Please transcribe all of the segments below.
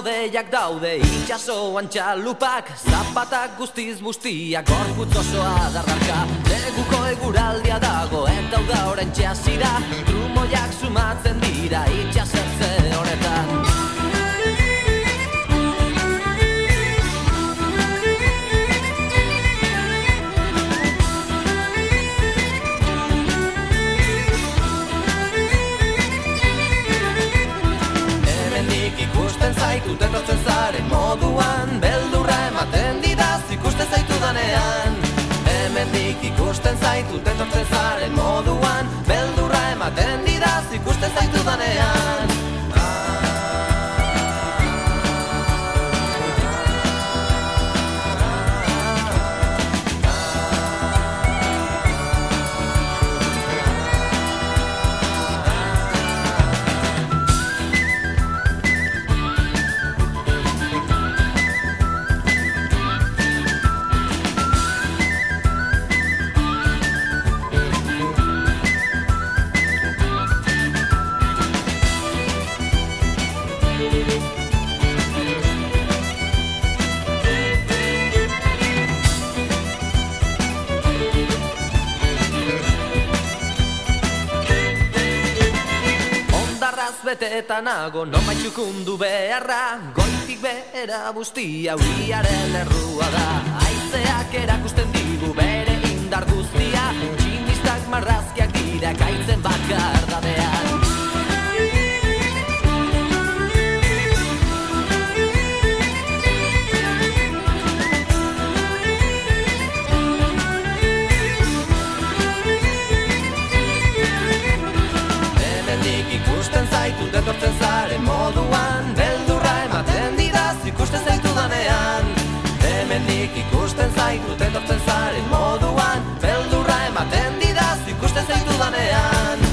hodeiak daude itxasoan txalupak, zapatak guztiz bustiak, gorputz osoa dardarka. Neguko eguraldia dago eta uda oraintxe hasi da, trumoiak sumatzen dira itxasertze honetan. Ikusten zaitut etortzen zaren moduan, beldurra ematen didaz ikusten zaitudanean. Hemendik ikusten zaitut etortzen zaren moduan, beldurra ematen didaz ikusten zaitudanean. Beteta nago, noma txukundu beharra, goitik behera bustia uriaren errua da. Haizeak erakusten digu bere indar guztia, tximistak marrazkiak dira kaitzen bakardadean. Zaitut etortzen zaren moduan, beldurra ematen didaz ikusten zaitudanean. Hemendik ikusten zaitut etortzen zaren moduan, beldurra ematen didaz ikusten zaitudanean.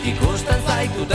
Ikusten zaitut